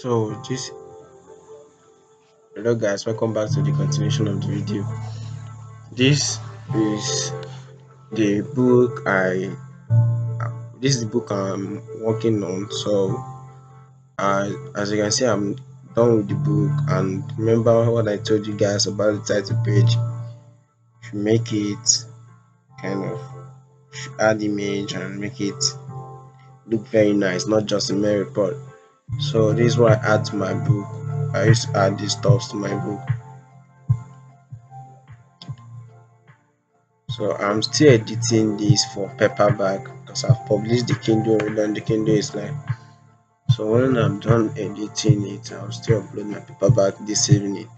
So this Hello guys, welcome back to the continuation of the video. This is the book I this is the book I'm working on. So as you can see, I'm done with the book. And remember what I told you guys about the title page. Should make it kind of should add image and make it look very nice, not just a mere report. So this is what I add to my book. I used to add these stuffs to my book. So I'm still editing this for paperback because I've published the Kindle already and the Kindle is like, so when I'm done editing it, I'll still upload my paperback this evening.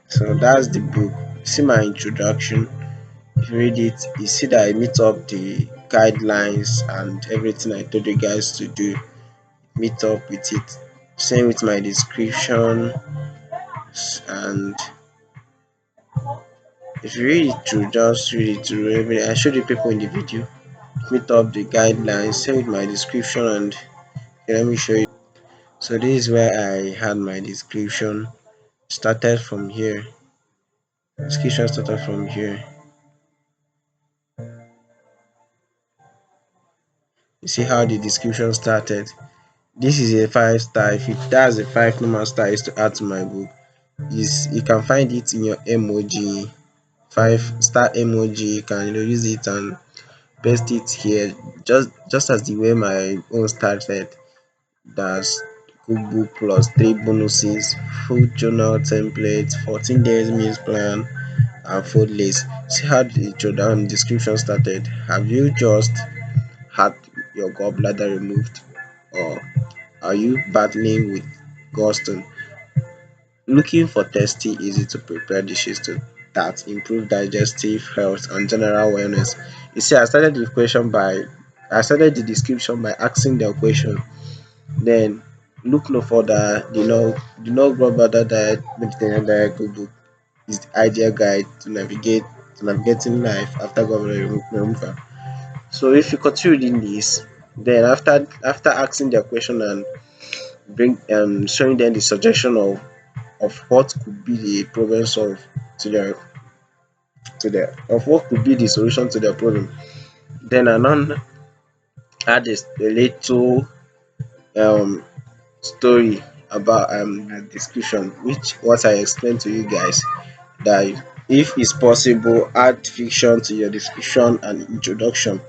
So that's the book. See my introduction. If you read it, you see that I meet up the guidelines and everything I told you guys to do. Meet up with it. Same with my description. And if you read it through, just read it through. I showed you people in the video. Meet up the guidelines. Same with my description. And okay, let me show you. So this is where I had my description. Started from here. Description started from here. You see how the description started. This is a 5 star. If it that's a 5 normal star is to add to my book. Is you can find it in your emoji. 5 star emoji. You can use it and paste it here. Just as the way my own started. That's cookbook plus 3 bonuses, full journal template, 14 days meals plan, and food list. See how the introduction description started. Have you just had your gallbladder removed, or are you battling with gallstone? Looking for tasty, easy to prepare dishes that improve digestive health and general wellness. You see, I started the description by asking the question. Then look no further. The no gallbladder diet Mediterranean diet cookbook is the ideal guide to navigating life after government removal. So if you continue reading this, then after asking their question and bring showing them the suggestion of what could be the problem solve to their of what could be the solution to their problem, then I now add a little um story about a description, which what I explained to you guys, that if it's possible add fiction to your description and introduction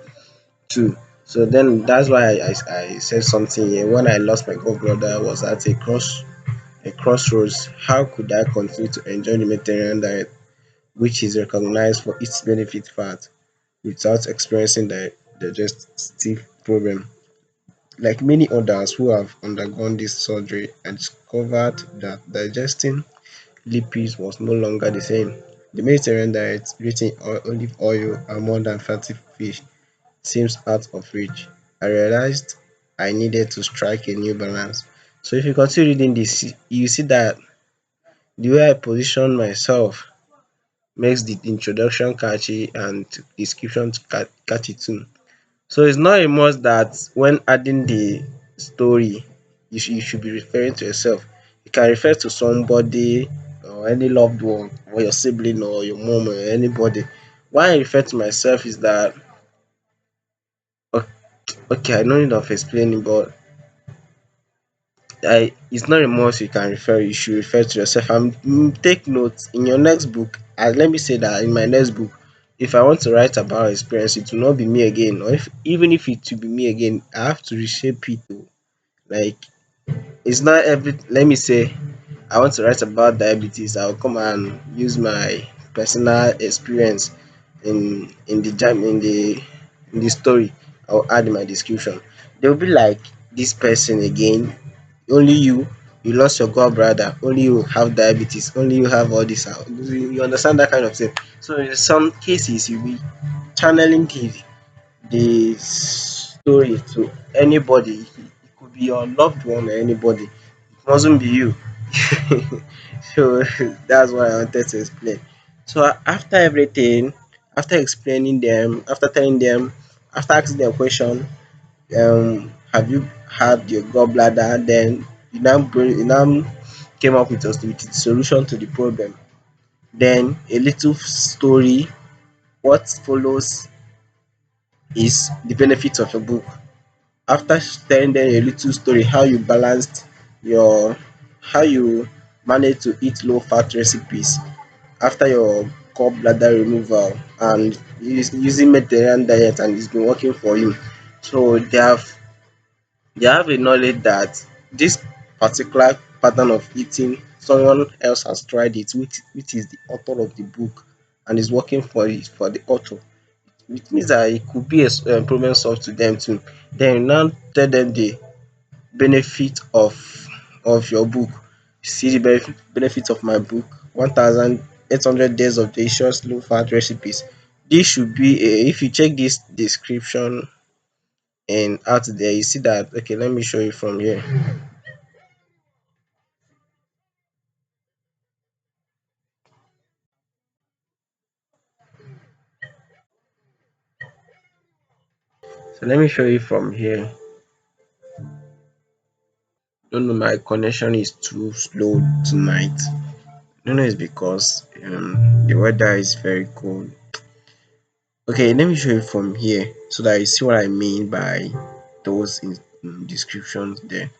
too. So then that's why I said something here. When I lost my gallbladder, I was at a crossroads. How could I continue to enjoy the Mediterranean diet, which is recognized for its benefit fat, without experiencing the digestive problem? Like many others who have undergone this surgery, I discovered that digesting lipids was no longer the same. The Mediterranean diet, rich in olive oil and more than fatty fish, seems out of reach. I realized I needed to strike a new balance. So if you continue reading this, you see that the way I position myself makes the introduction catchy and description catchy too. So it's not a must that when adding the story, you should be referring to yourself. You can refer to somebody or any loved one or your sibling or your mom or anybody. Why I refer to myself is that okay, I no need of explaining, but it's not a must you can refer. You should refer to yourself and take notes in your next book. Let me say that in my next book, if I want to write about experience, it will not be me again. Or if even if it will be me again, I have to reshape it. Like it's not every. Let me say I want to write about diabetes. I'll come and use my personal experience in the story. I'll add in my description. They'll be like this person again. Only you lost your gallbladder. Only you have diabetes. Only you have all this. You understand that kind of thing. So in some cases, you'll be channeling the story to anybody. It could be your loved one or anybody. It mustn't be you. So that's what I wanted to explain. So after everything, After explaining them, after telling them, after asking them a question, have you had your gallbladder? Then you now came up with the solution to the problem. Then a little story. What follows is the benefits of your book. After telling them a little story, how you balanced your, how you managed to eat low fat recipes after your gallbladder removal and using Mediterranean diet, and it's been working for you. So they have a knowledge that this particular pattern of eating, someone else has tried it, which is the author of the book, and is working for the author. It means that it could be a problem solved to them too. Then you now tell them the benefit of your book. See the benefit of my book, 1,800 days of delicious low fat recipes. This should be a, if you check this description and out there, you see that, okay, let me show you from here. So let me show you from here. Don't know, my connection is too slow tonight. Don't know, it's because the weather is very cold. Okay, let me show you from here so that you see what I mean by those descriptions there.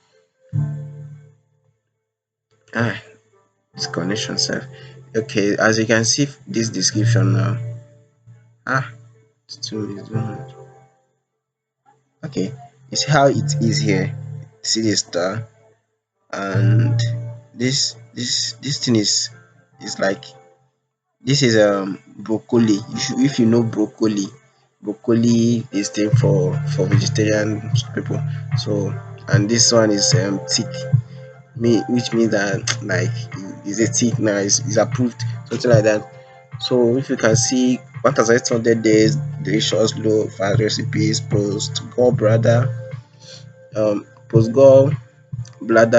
Ah, this connection self. Okay, as you can see this description now. Ah, it's 2 minutes. Okay, you see how it is here. See the star, and this thing is like, this is broccoli. If you know broccoli, broccoli is thing for vegetarian people. So, and this one is thick, which means that like is a thick now, is approved, something like that. So if you can see 1,800 days delicious low fat recipes, post gall bladder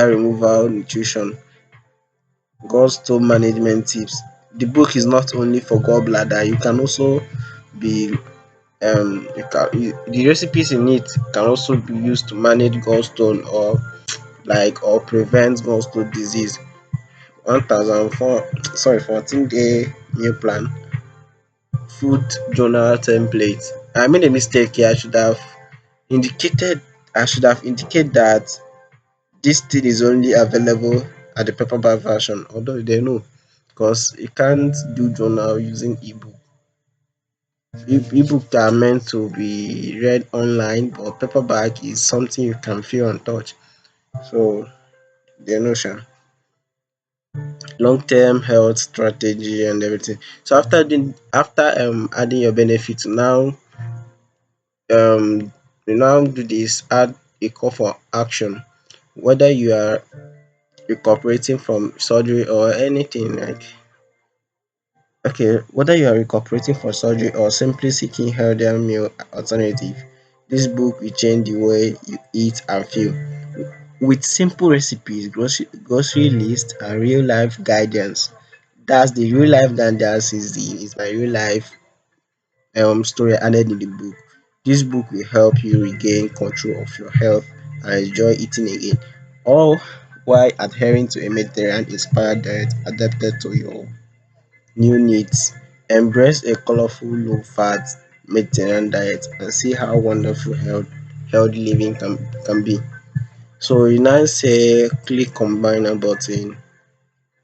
removal nutrition, gallstone management tips. The book is not only for gallbladder. You can also be the recipes in it can also be used to manage gallstone, or prevent gallstone disease. 1004 sorry 14-day meal plan, food journal template. I made a mistake here. I should have indicated that this thing is only available at the paperback version, although they know, because you can't do journal using ebook. Ebook are meant to be read online, but paperback is something you can feel and touch. So the notion, long term health strategy and everything. So after adding your benefits, um you now do this, add a call for action. Whether you are recuperating from surgery or anything, like, okay, whether you are recuperating from surgery or simply seeking healthier meal alternative, this book will change the way you eat and feel. With simple recipes, grocery list, and real life guidance. That's the real life guidance, is my real life story added in the book. This book will help you regain control of your health and enjoy eating again, all while adhering to a Mediterranean inspired diet adapted to your new needs. Embrace a colorful, low fat Mediterranean diet and see how wonderful healthy living can be. So you now say click combiner button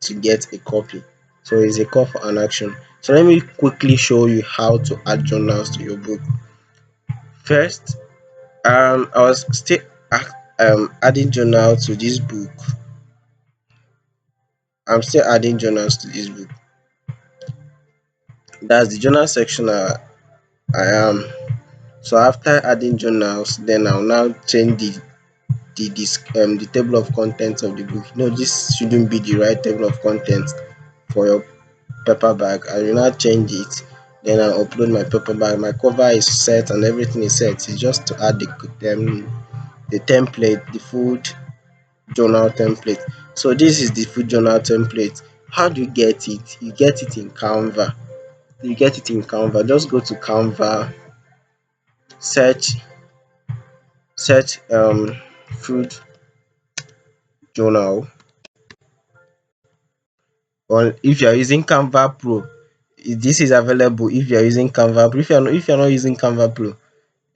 to get a copy. So it's a call for an action. So let me quickly show you how to add journals to your book. First, I was still adding journal to this book. I'm still adding journals to this book. That's the journal section I am. So after adding journals, then I'll now change the table of contents of the book. No, this shouldn't be the right table of contents for your paperback. I will now change it. Then I'll upload my paperback. My cover is set and everything is set. It's just to add the template, the food journal template. So this is the food journal template. How do you get it? You get it in Canva. You get it in Canva. Just go to Canva, search food journal. Or if you are using Canva Pro, this is available if you are using Canva Pro. If you're not using Canva Pro,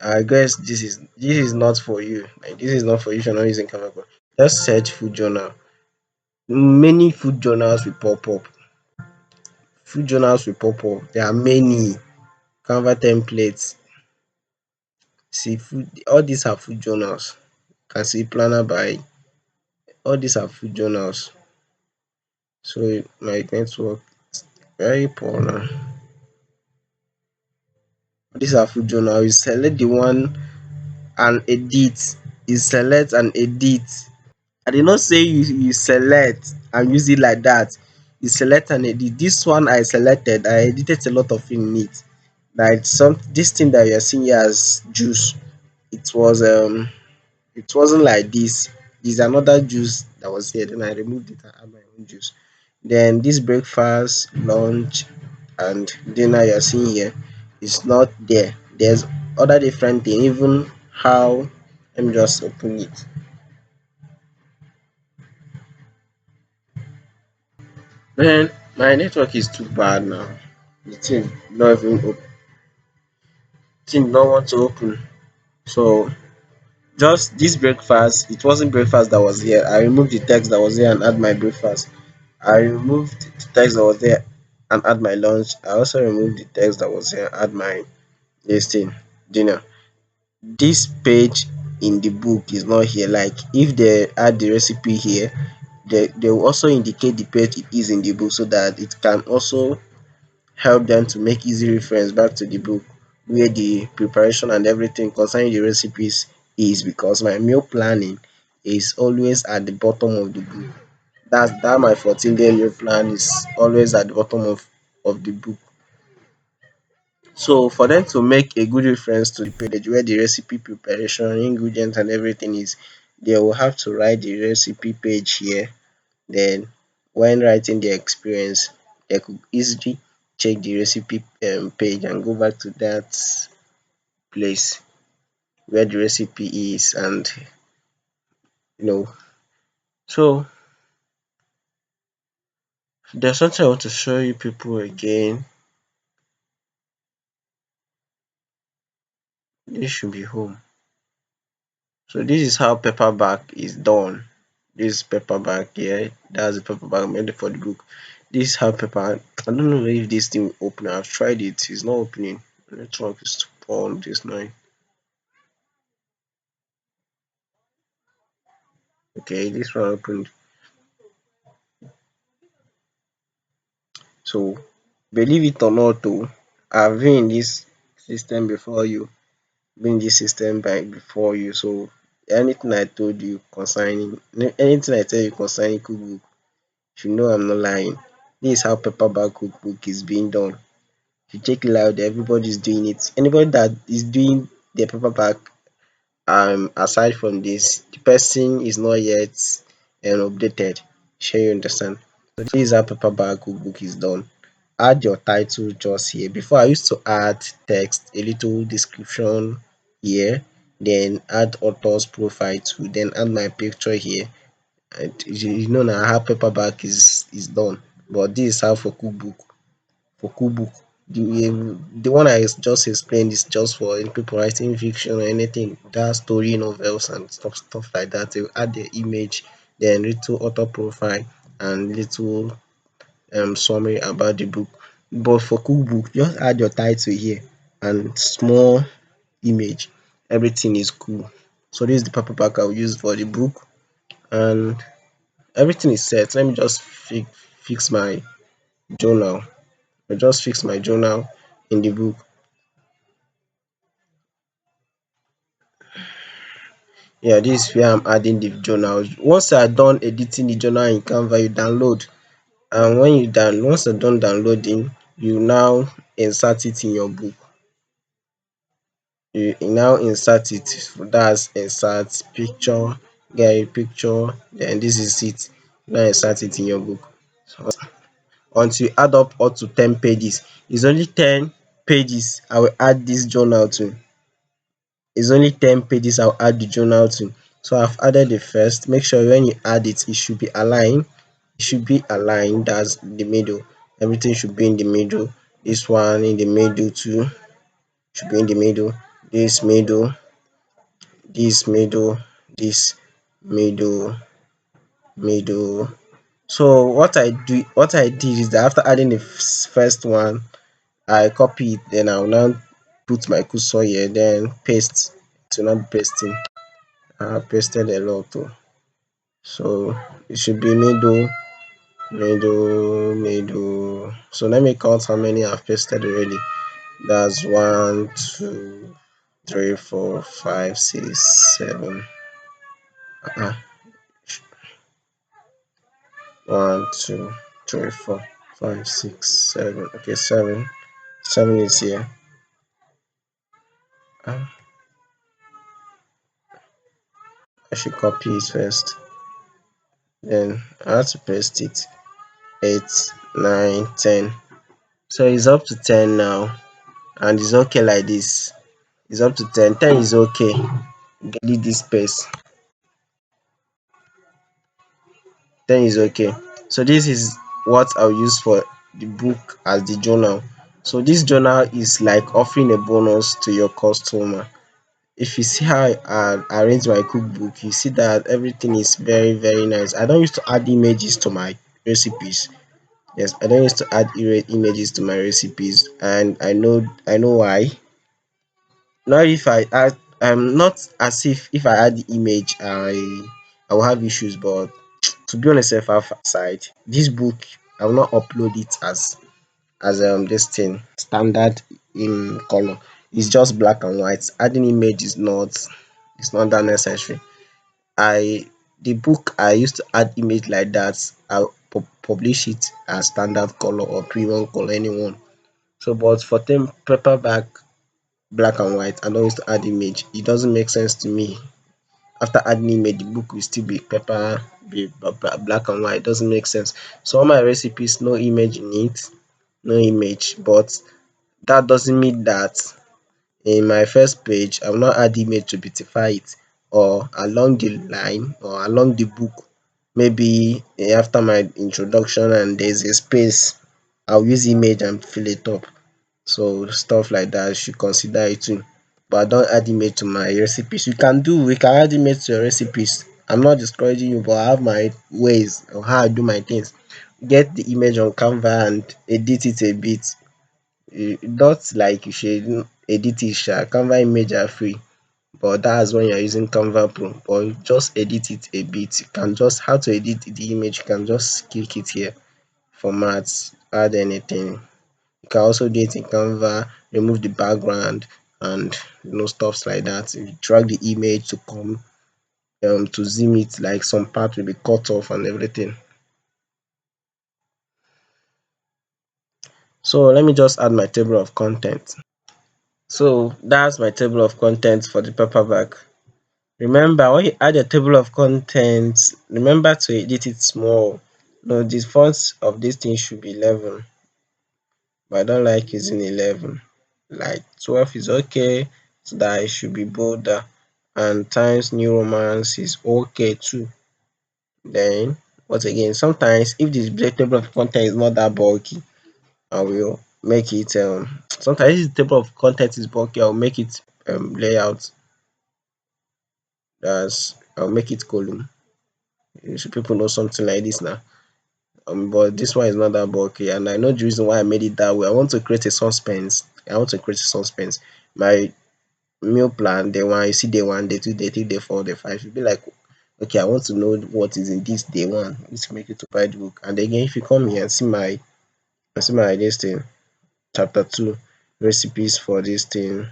I guess this is not for you. Like, this is not for you if you're not using Canva Pro. Just search food journal. Many food journals will pop up. Food journals will pop up. There are many Canva templates. See, food. All these are food journals. You can see planner by. All these are food journals. So my network very poor now. These are food journal. You select the one and edit. You select and edit. I did not say you select and use it like that. You select and edit. This one I selected, I edited a lot of things in it. Like some this thing that you are seeing here as juice, it was it wasn't like this. There's another juice that was here. Then I removed it and add my own juice. Then this breakfast, lunch, and dinner you're seeing here is not there. There's other different thing. Even how let me just open it. Man, my network is too bad now. The thing not even open. Thing not want to open. So just this breakfast, it wasn't breakfast that was here. I removed the text that was there and add my breakfast. I removed the text that was there and add my lunch. I also removed the text that was here and add my this thing dinner. This page in the book is not here. Like if they add the recipe here, they will also indicate the page it is in the book so that it can also help them to make easy reference back to the book where the preparation and everything concerning the recipes is, because my meal planning is always at the bottom of the book. That my 14-day meal plan is always at the bottom of the book. So for them to make a good reference to the page where the recipe preparation, ingredients and everything is, they will have to write the recipe page here. Then when writing the experience, they could easily check the recipe page and go back to that place where the recipe is, and you know. So there's something I want to show you people again. This should be home. So this is how paperback is done. This paperback here, that's the paperback made for the book. This is how paper. I don't know if this thing will open. I've tried it. It's not opening. The network is too poor on this night. Okay, this one opened. So believe it or not, though, I've been in this system before you. Been in this system by before you. So anything I told you concerning anything I tell you concerning cookbook, you know I'm not lying. This is how paperback cookbook is being done. If you check it out, everybody's doing it. Anybody that is doing the paperback, aside from this, the person is not yet updated. Sure you understand. So this is how paperback cookbook is done. Add your title just here. Before I used to add text, a little description here, then add author's profile too, then add my picture here. And you know now how paperback is done. But this is how for cookbook. The one I just explained is just for people writing fiction or anything, that story novels and stuff like that. They will add the image, then little author profile and little summary about the book. But for cookbook, just add your title here and small image. Everything is cool. So this is the paperback I'll use for the book, and everything is set. Let me just fix my journal. I just fix my journal in the book. Yeah, this is where I'm adding the journal. Once I done editing the journal in Canva, you download. And when you once you're done downloading, you now insert it in your book. You now insert it. That's insert picture, get a picture, then this is it. Now insert it in your book. until you add up to 10 pages. It's only 10 pages I will add this journal to. It's only 10 pages I'll add the journal to. So I've added the first. Make sure when you add it, it should be aligned. It should be aligned. That's the middle. Everything should be in the middle. This one in the middle too. Should be in the middle. This middle. This middle. This middle. Middle. So what I did is that after adding the first one, I copy it, then I will now put my cursor here, then paste. It will not be pasting. I pasted a lot too. So it should be middle, middle, middle. So let me count how many I've pasted already. That's 1, 2, 3, 4, 5, 6, 7. Uh, 1, 2, 3, 4, 5, 6, 7. Okay, 7. 7 is here. Uh, I should copy it first. Then I have to paste it. 8, 9, 10. So it's up to 10 now, and it's okay like this. It's up to 10. 10 is okay. Delete this space. 10 is okay. So this is what I'll use for the book as the journal. So this journal is like offering a bonus to your customer. If you see how I arrange my cookbook, you see that everything is very, very nice. I don't used to add images to my recipes. Yes, I don't used to add images to my recipes, and I know why. Not if I add, not as if I add the image, I will have issues. But to be on a safer side, this book I will not upload it as this thing standard in color. It's just black and white. Adding image is not, it's not that necessary. I The book I used to add image like that. I'll publish it as standard color or premium color, anyone. So, but for them paperback, black and white, I don't used to add image. It doesn't make sense to me. After adding image, the book will still be black and white. It doesn't make sense. So all my recipes, no image in it, no image. But that doesn't mean that in my first page I will not add image to beautify it, or along the line or along the book. Maybe after my introduction and there's a space, I'll use image and fill it up. So stuff like that, you should consider it too. But don't add image to my recipes. We can add image to your recipes. I'm not discouraging you, but I have my ways of how I do my things. Get the image on Canva and edit it a bit. Not like you should edit it sha. Canva image are free, but that's when you're using Canva Pro. But just edit it a bit. You can just, how to edit the image, you can just click it here, format, add anything. You can also do it in Canva, remove the background and stuffs like that. You drag the image to come to zoom it, like some part will be cut off and everything. So let me just add my table of content. So that's my table of contents for the paperback. Remember, when you add your table of contents, remember to edit it small. No, the font of this thing should be 11, but I don't like using 11. Like 12 is okay, so that it should be bolder. And Times New Romance is okay too. Then, but again, sometimes if the table of content is not that bulky, I will make it. Sometimes if the table of content is bulky, I'll make it layout. I'll make it column. So people know something like this now. But this one is not that bulky, and I know the reason why I made it that way. I want to create a suspense. I want to create a suspense. My meal plan, day one, you see day one, day two, day three, day four, day five. You'll be like, okay, I want to know what is in this day one. Let's make it to buy the book. And again, if you come here and see my this thing, chapter 2, recipes for this thing.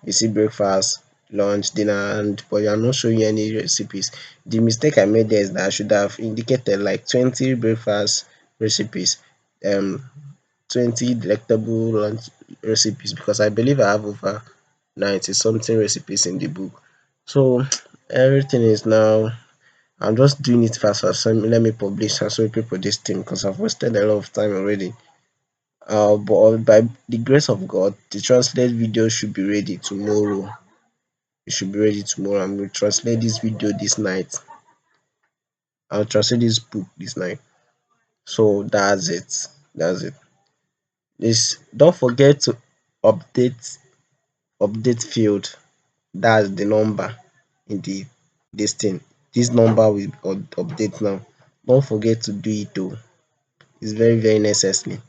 You see breakfast, lunch, dinner, and but you are not showing you any recipes. The mistake I made there is that I should have indicated like 20 breakfast recipes, um 20 delectable lunch recipes, because I believe I have over 90 something recipes in the book. So everything is now I'm just doing it fast fast. So let me publish and show people this thing because I've wasted a lot of time already. But by the grace of God, the translate video should be ready tomorrow. It should be ready tomorrow. I'm going to translate this video this night. I'll translate this book this night. So that's it. That's it. This don't forget to update field. That's the number in the this thing. This number will update now. Don't forget to do it though. It's very very necessary.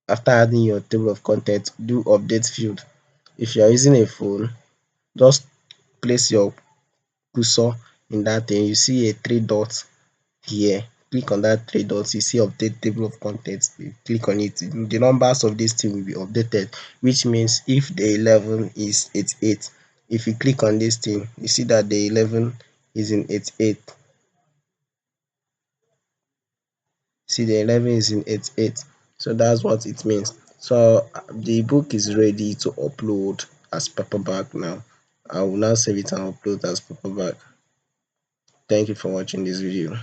After adding your table of contents, do update field. If you are using a phone, just place your cursor in that thing. You see a three dots here. Click on that three dots. You see update table of contents. You click on it. The numbers of this thing will be updated, which means if the 11 is 88, if you click on this thing, you see that the 11 is in 88. See, the 11 is in 88. So that's what it means. So the book is ready to upload as paperback now. I will now save it and upload as paperback. Thank you for watching this video.